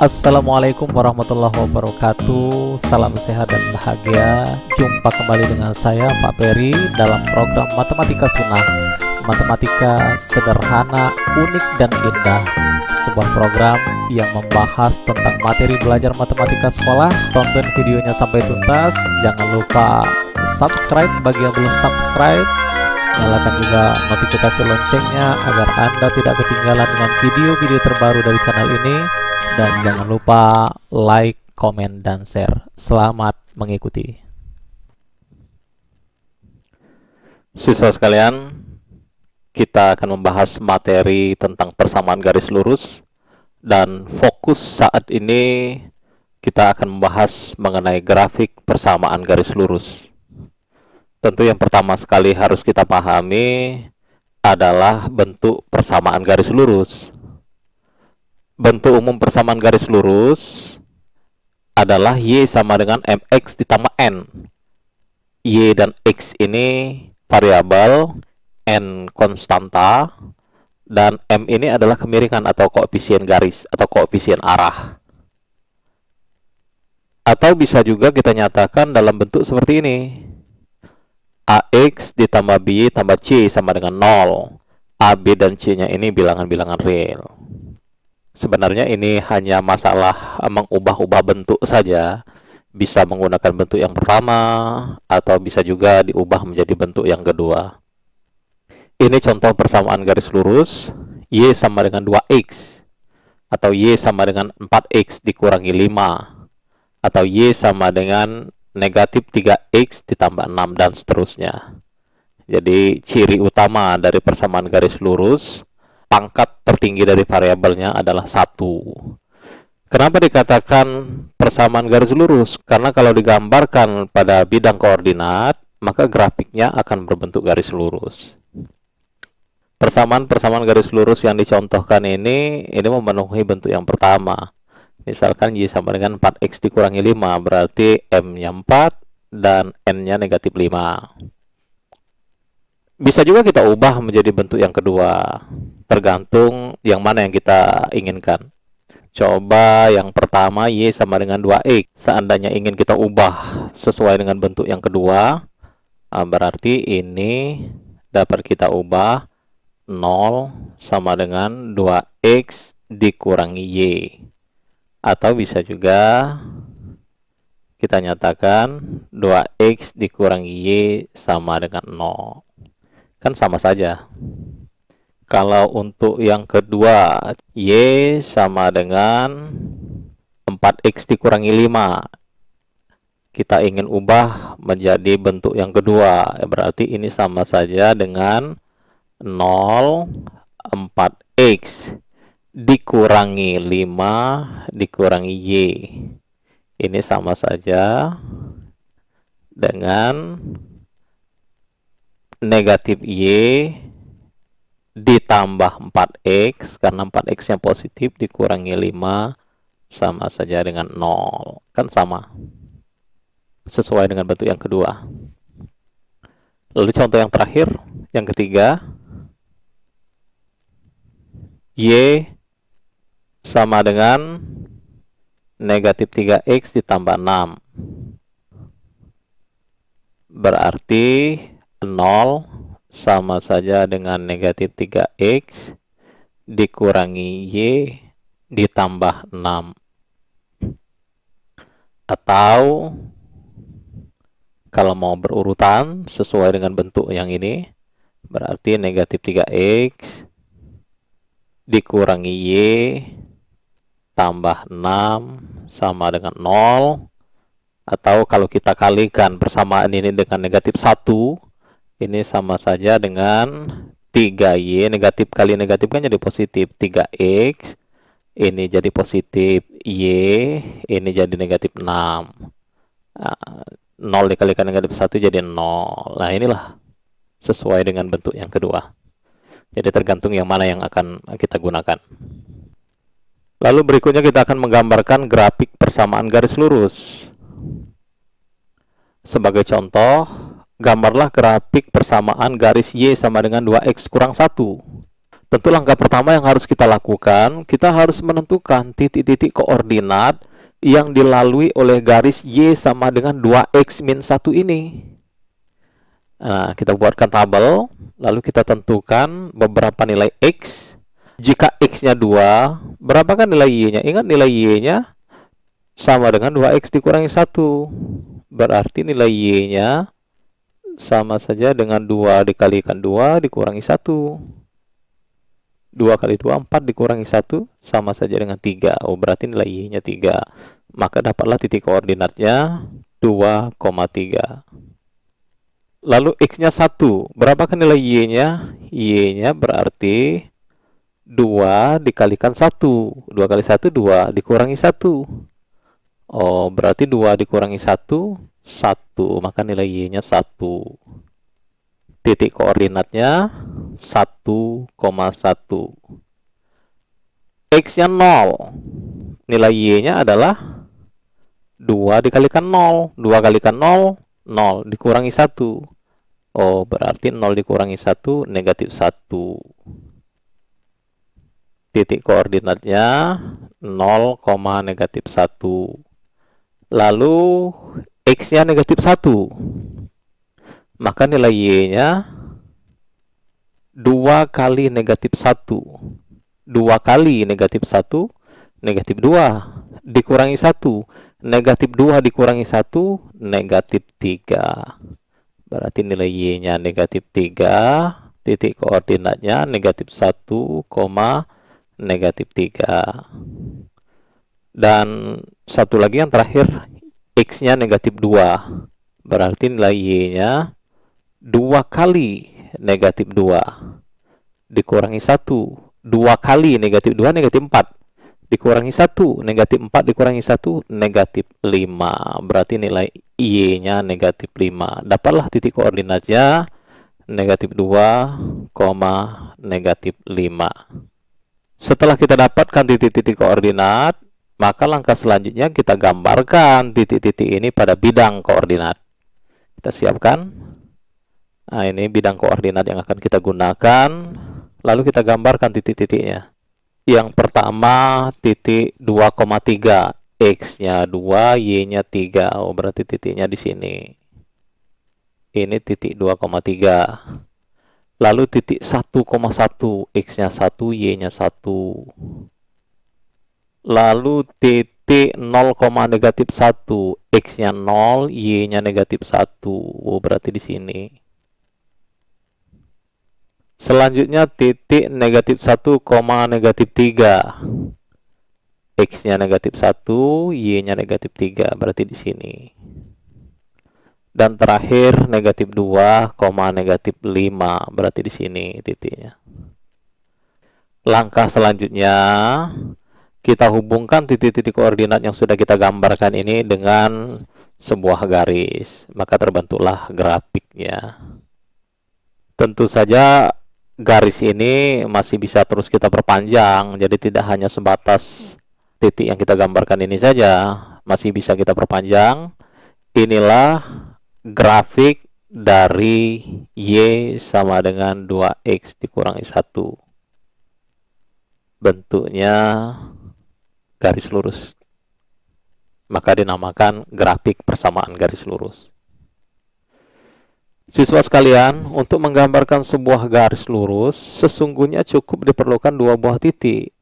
Assalamualaikum warahmatullahi wabarakatuh. Salam sehat dan bahagia. Jumpa kembali dengan saya Pak Peri dalam program Matematika Sunnah. Matematika sederhana, unik dan indah. Sebuah program yang membahas tentang materi belajar matematika sekolah. Tonton videonya sampai tuntas. Jangan lupa subscribe bagi yang belum subscribe. Nyalakan juga notifikasi loncengnya agar Anda tidak ketinggalan dengan video-video terbaru dari channel ini. Dan jangan lupa like, komen, dan share. Selamat mengikuti. Siswa sekalian, kita akan membahas materi tentang persamaan garis lurus. Dan fokus saat ini kita akan membahas mengenai grafik persamaan garis lurus. Tentu yang pertama sekali harus kita pahami adalah bentuk persamaan garis lurus. Bentuk umum persamaan garis lurus adalah Y sama dengan MX ditambah N. Y dan X ini variabel, N konstanta, dan M ini adalah kemiringan atau koefisien garis atau koefisien arah. Atau bisa juga kita nyatakan dalam bentuk seperti ini. AX ditambah B tambah C sama dengan 0. A, B, dan C-nya ini bilangan-bilangan real. Sebenarnya ini hanya masalah mengubah-ubah bentuk saja. Bisa menggunakan bentuk yang pertama, atau bisa juga diubah menjadi bentuk yang kedua. Ini contoh persamaan garis lurus. Y sama dengan 2X. Atau Y sama dengan 4X dikurangi 5. Atau Y sama dengan negatif 3X ditambah 6 dan seterusnya. Jadi ciri utama dari persamaan garis lurus, pangkat tertinggi dari variabelnya adalah 1. Kenapa dikatakan persamaan garis lurus? Karena kalau digambarkan pada bidang koordinat, maka grafiknya akan berbentuk garis lurus. Persamaan garis lurus yang dicontohkan ini memenuhi bentuk yang pertama. Misalkan Y sama dengan 4X dikurangi 5, berarti M-nya 4 dan N-nya negatif 5. Bisa juga kita ubah menjadi bentuk yang kedua, tergantung yang mana yang kita inginkan. Coba yang pertama, Y sama dengan 2X. Seandainya ingin kita ubah sesuai dengan bentuk yang kedua, berarti ini dapat kita ubah 0 sama dengan 2X dikurangi Y. Atau bisa juga kita nyatakan 2X dikurangi Y sama dengan 0. Kan sama saja. Kalau untuk yang kedua, Y sama dengan 4X dikurangi 5. Kita ingin ubah menjadi bentuk yang kedua. Berarti ini sama saja dengan 0, 4X dikurangi 5 dikurangi Y. Ini sama saja dengan negatif Y ditambah 4X, karena 4X yang positif dikurangi 5 sama saja dengan 0. Kan sama. Sesuai dengan bentuk yang kedua. Lalu contoh yang terakhir, yang ketiga. Y sama dengan negatif 3X ditambah 6. Berarti 0 sama saja dengan negatif 3X dikurangi Y ditambah 6. Atau kalau mau berurutan sesuai dengan bentuk yang ini, berarti negatif 3X dikurangi Y tambah 6 sama dengan 0. Atau kalau kita kalikan persamaan ini dengan negatif 1, ini sama saja dengan 3Y. Negatif kali negatif kan jadi positif. 3X ini jadi positif Y, ini jadi negatif 6. 0 dikalikan negatif 1 jadi 0. Nah inilah sesuai dengan bentuk yang kedua. Jadi tergantung yang mana yang akan kita gunakan. Lalu berikutnya kita akan menggambarkan grafik persamaan garis lurus. Sebagai contoh, gambarlah grafik persamaan garis Y sama dengan 2X kurang 1. Tentu langkah pertama yang harus kita lakukan, kita harus menentukan titik-titik koordinat yang dilalui oleh garis Y sama dengan 2X min 1 ini. Nah, kita buatkan tabel, lalu kita tentukan beberapa nilai X. Jika X-nya 2, berapakah nilai Y-nya? Ingat nilai Y-nya sama dengan 2X dikurangi 1. Berarti nilai Y-nya sama saja dengan 2 dikalikan 2 dikurangi 1. 2 kali 2, 4 dikurangi 1 sama saja dengan 3. Oh, berarti nilai Y-nya 3. Maka dapatlah titik koordinatnya 2,3. Lalu X-nya 1. Berapakah nilai Y-nya? Y-nya berarti 2 dikalikan 1. 2 kali 1, 2 dikurangi 1. Oh, berarti 2 dikurangi 1, 1. Maka nilai Y-nya 1. Titik koordinatnya 1,1. X-nya 0. Nilai Y-nya adalah 2 dikalikan 0. 2 kalikan 0, 0 dikurangi 1. Oh, berarti 0 dikurangi 1, negatif 1. Titik koordinatnya 0, negatif 1. Lalu X-nya negatif 1. Maka nilai Y-nya 2 kali negatif 1. 2 kali negatif 1, negatif 2. Dikurangi 1. Negatif 2 dikurangi 1, negatif 3. Berarti nilai Y-nya negatif 3. Titik koordinatnya negatif 1, negatif 3. Dan satu lagi yang terakhir, X-nya negatif 2. Berarti nilai Y-nya 2 kali negatif 2 dikurangi 1. 2 kali negatif 2, negatif 4. Dikurangi 1. Negatif 4 dikurangi 1, negatif 5. Berarti nilai Y-nya negatif 5. Dapatlah titik koordinatnya negatif 2, negatif 5. Setelah kita dapatkan titik-titik koordinat, maka langkah selanjutnya kita gambarkan titik-titik ini pada bidang koordinat. Kita siapkan. Nah, ini bidang koordinat yang akan kita gunakan. Lalu kita gambarkan titik-titiknya. Yang pertama, titik 2,3. X-nya 2, Y-nya 3. Oh, berarti titiknya di sini. Ini titik 2,3. Lalu titik 1,1, X-nya 1, Y-nya 1. Lalu titik 0, negatif 1, X-nya 0, Y-nya negatif 1. Oh, berarti di sini. Selanjutnya titik negatif 1, negatif 3. X-nya negatif 1, Y-nya negatif 3. Berarti di sini. Dan terakhir negatif 2, negatif 5. Berarti di sini titiknya. Langkah selanjutnya, kita hubungkan titik-titik koordinat yang sudah kita gambarkan ini dengan sebuah garis. Maka terbentuklah grafiknya. Tentu saja garis ini masih bisa terus kita perpanjang. Jadi tidak hanya sebatas titik yang kita gambarkan ini saja. Masih bisa kita perpanjang. Inilah grafik dari Y sama dengan 2X dikurangi 1. Bentuknya garis lurus. Maka dinamakan grafik persamaan garis lurus. Siswa sekalian, untuk menggambarkan sebuah garis lurus, sesungguhnya cukup diperlukan 2 buah titik.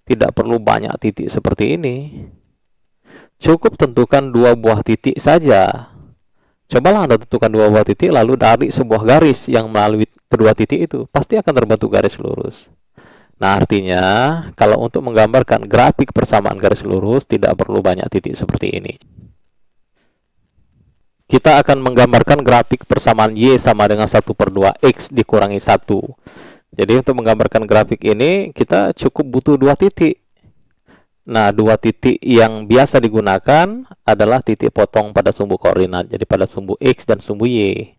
Tidak perlu banyak titik seperti ini. Cukup tentukan 2 buah titik saja. Cobalah Anda tentukan 2 buah titik, lalu tarik sebuah garis yang melalui kedua titik itu. Pasti akan terbentuk garis lurus. Nah, artinya, kalau untuk menggambarkan grafik persamaan garis lurus, tidak perlu banyak titik seperti ini. Kita akan menggambarkan grafik persamaan Y sama dengan 1/2 X dikurangi 1. Jadi, untuk menggambarkan grafik ini, kita cukup butuh 2 titik. Nah, 2 titik yang biasa digunakan adalah titik potong pada sumbu koordinat. Jadi pada sumbu X dan sumbu Y.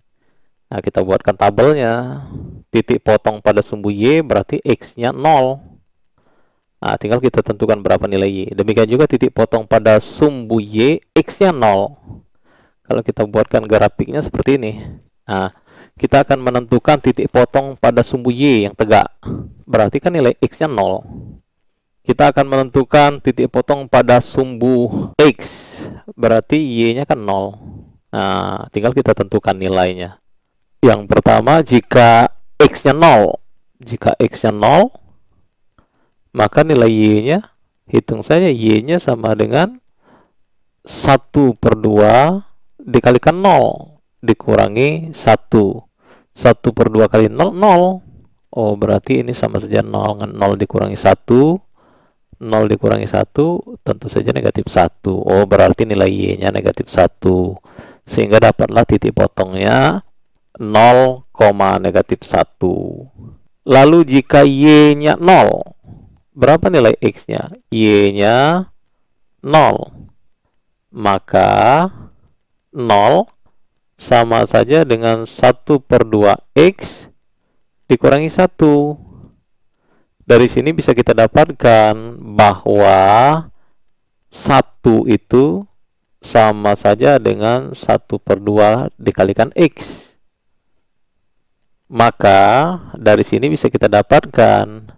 Nah, kita buatkan tabelnya. Titik potong pada sumbu Y berarti X-nya 0. Nah, tinggal kita tentukan berapa nilai Y. Demikian juga titik potong pada sumbu Y, X-nya 0. Kalau kita buatkan grafiknya seperti ini. Nah, kita akan menentukan titik potong pada sumbu Y yang tegak. Berarti kan nilai X-nya 0. Kita akan menentukan titik potong pada sumbu X. Berarti Y-nya kan 0. Nah, tinggal kita tentukan nilainya. Yang pertama, jika X-nya 0. Jika X-nya 0, maka nilai Y-nya, hitung saja Y-nya sama dengan 1/2 dikalikan 0 dikurangi 1. 1/2 kali 0, 0. Oh, berarti ini sama saja 0 dengan 0 dikurangi 1. 0 dikurangi 1 tentu saja negatif 1. Oh, berarti nilai Y-nya negatif 1. Sehingga dapatlah titik potongnya 0, negatif 1. Lalu jika Y-nya 0, berapa nilai X-nya? Y-nya 0. Maka 0 sama saja dengan 1/2 X dikurangi 1. Dari sini bisa kita dapatkan bahwa 1 itu sama saja dengan 1/2 dikalikan X. Maka dari sini bisa kita dapatkan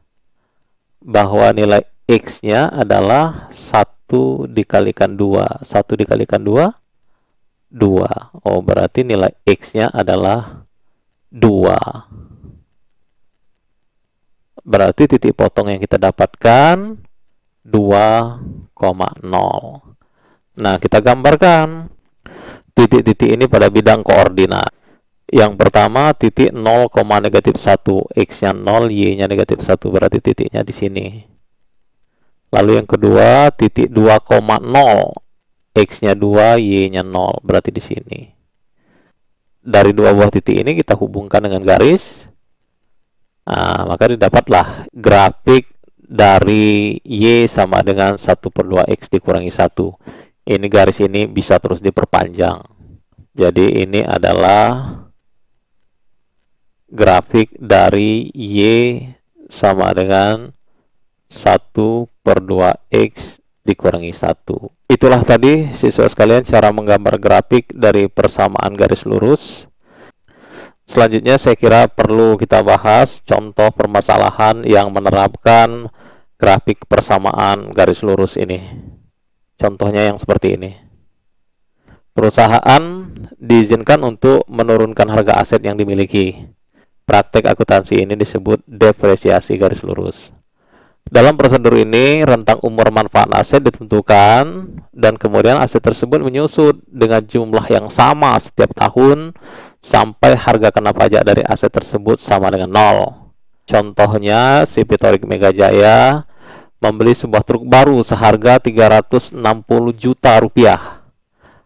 bahwa nilai X-nya adalah 1 dikalikan 2. 1 dikalikan 2, 2. Oh, berarti nilai X-nya adalah 2. Berarti titik potong yang kita dapatkan 2,0. Nah, kita gambarkan titik-titik ini pada bidang koordinat. Yang pertama, titik 0, negatif 1. X-nya 0, Y-nya negatif 1. Berarti titiknya di sini. Lalu yang kedua, titik 2,0. X-nya 2, Y-nya 0. Berarti di sini. Dari dua buah titik ini kita hubungkan dengan garis. Nah, maka didapatlah grafik dari Y sama dengan 1/2 X dikurangi 1. Ini garis ini bisa terus diperpanjang. Jadi ini adalah grafik dari Y sama dengan 1/2 X dikurangi 1. Itulah tadi siswa sekalian cara menggambar grafik dari persamaan garis lurus. Selanjutnya saya kira perlu kita bahas contoh permasalahan yang menerapkan grafik persamaan garis lurus ini. Contohnya yang seperti ini. Perusahaan diizinkan untuk menurunkan harga aset yang dimiliki. Praktek akuntansi ini disebut depresiasi garis lurus. Dalam prosedur ini, rentang umur manfaat aset ditentukan dan kemudian aset tersebut menyusut dengan jumlah yang sama setiap tahun sampai harga kena pajak dari aset tersebut sama dengan 0. Contohnya, si Pitorik Megajaya membeli sebuah truk baru seharga 360 juta rupiah.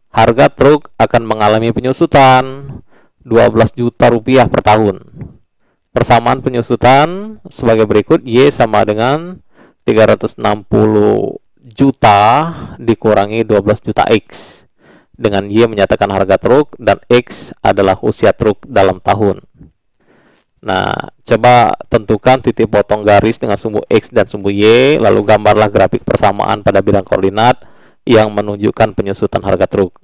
Harga truk akan mengalami penyusutan 12 juta rupiah per tahun. Persamaan penyusutan sebagai berikut. Y sama dengan 360 juta dikurangi 12 juta X. Dengan Y menyatakan harga truk dan X adalah usia truk dalam tahun. Nah, coba tentukan titik potong garis dengan sumbu X dan sumbu Y, lalu gambarlah grafik persamaan pada bidang koordinat yang menunjukkan penyusutan harga truk.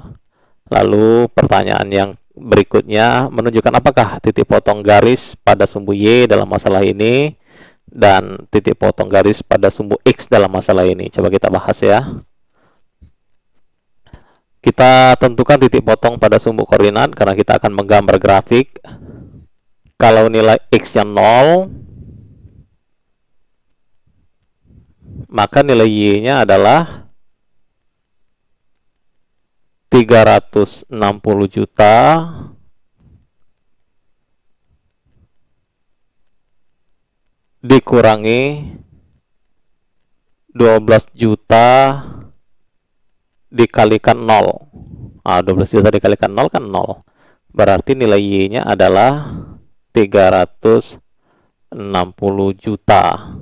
Lalu pertanyaan yang berikutnya menunjukkan apakah titik potong garis pada sumbu Y dalam masalah ini dan titik potong garis pada sumbu X dalam masalah ini. Coba kita bahas ya. Kita tentukan titik potong pada sumbu koordinat karena kita akan menggambar grafik. Kalau nilai X-nya 0, maka nilai Y-nya adalah 360 juta dikurangi 12 juta dikalikan 0. 12 juta dikalikan 0 kan 0. Berarti nilai Y-nya adalah 360 juta.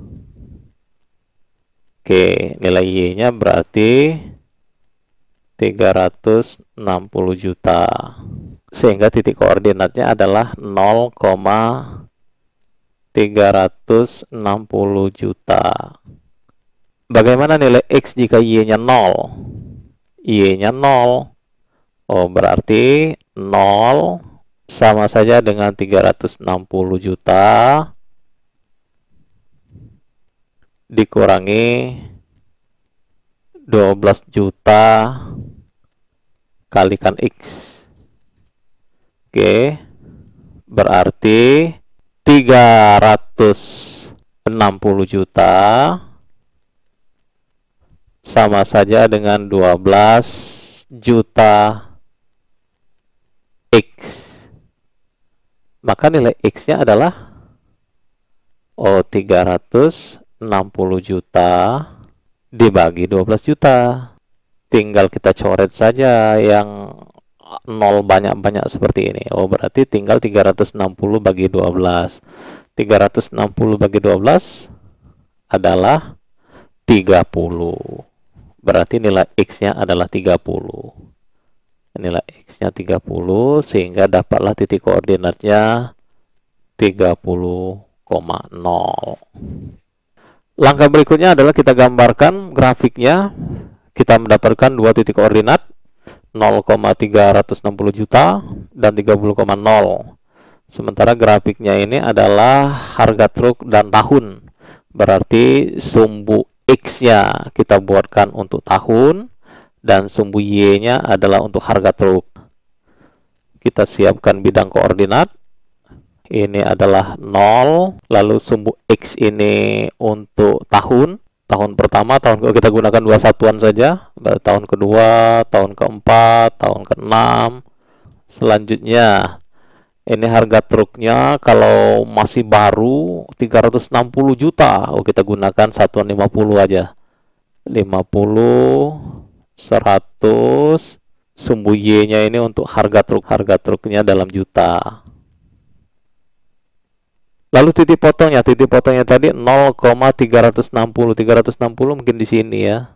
Oke, nilai Y-nya berarti 360 juta. Sehingga titik koordinatnya adalah 0,360 juta. Bagaimana nilai X jika Y-nya 0? Y-nya 0. Oh, berarti 0 sama saja dengan 360 juta dikurangi 12 juta kalikan X. Oke, berarti 360 juta sama saja dengan 12 juta X. Maka nilai X-nya adalah 360 juta dibagi 12 juta. Tinggal kita coret saja yang nol banyak-banyak seperti ini. Berarti tinggal 360 bagi 12. 360 bagi 12 adalah 30. Berarti nilai X-nya adalah 30. Nilai X-nya 30, sehingga dapatlah titik koordinatnya 30,0. Langkah berikutnya adalah kita gambarkan grafiknya. Kita mendapatkan dua titik koordinat 0,360 juta dan 30,0. Sementara grafiknya ini adalah harga truk dan tahun. Berarti sumbu X-nya kita buatkan untuk tahun dan sumbu Y-nya adalah untuk harga truk. Kita siapkan bidang koordinat. Ini adalah 0, lalu sumbu X ini untuk tahun. Tahun pertama, tahun kedua kita gunakan dua satuan saja. Tahun kedua, tahun keempat, tahun keenam. Selanjutnya, ini harga truknya kalau masih baru 360 juta. Kita gunakan satuan 50 aja. 50, 100, sumbu Y-nya ini untuk harga truk. Harga truknya dalam juta. Lalu titik potongnya tadi 0,360. 360 mungkin di sini ya.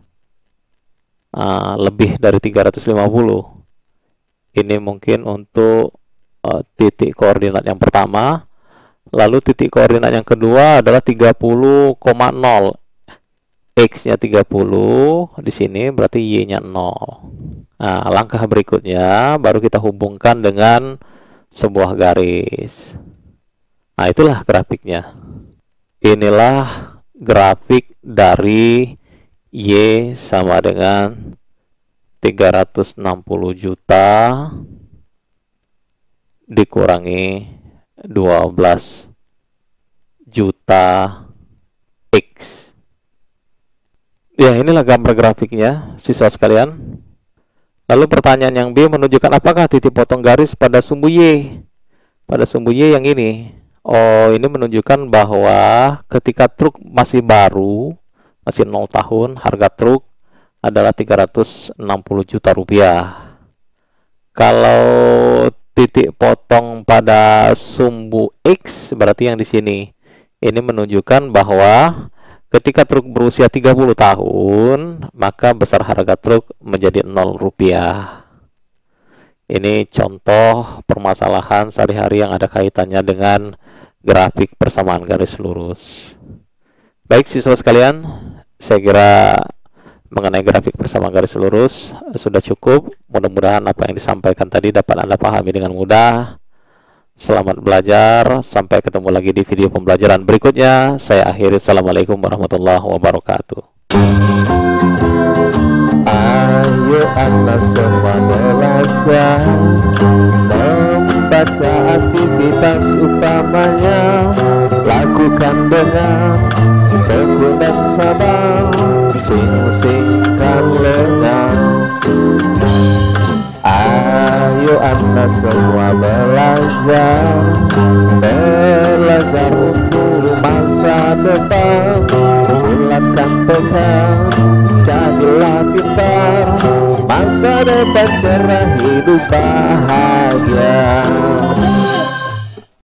Lebih dari 350. Ini mungkin untuk titik koordinat yang pertama. Lalu titik koordinat yang kedua adalah 30,0. X-nya 30 di sini, berarti Y-nya 0. Langkah berikutnya baru kita hubungkan dengan sebuah garis. Itulah grafiknya. Inilah grafik dari Y sama dengan 360 juta dikurangi 12 juta X. Ya, inilah gambar grafiknya, siswa sekalian. Lalu pertanyaan yang B menunjukkan apakah titik potong garis pada sumbu Y. Pada sumbu Y yang ini. Ini menunjukkan bahwa ketika truk masih baru, masih 0 tahun, harga truk adalah 360 juta rupiah. Kalau titik potong pada sumbu X, berarti yang di sini. Ini menunjukkan bahwa ketika truk berusia 30 tahun, maka besar harga truk menjadi 0 rupiah. Ini contoh permasalahan sehari-hari yang ada kaitannya dengan grafik persamaan garis lurus. Baik siswa sekalian, saya kira mengenai grafik persamaan garis lurus sudah cukup. Mudah-mudahan apa yang disampaikan tadi dapat Anda pahami dengan mudah. Selamat belajar, sampai ketemu lagi di video pembelajaran berikutnya. Saya akhiri, assalamualaikum warahmatullahi wabarakatuh. Ayo anak semua belajar membaca aktivitas utamanya, lakukan dengan tekun dan sabar, sing-singkan lengan. Ayo anak semua belajar untuk masa depan, bulatkan tekad, jadilah pintar, masa depan cerah, hidup bahagia.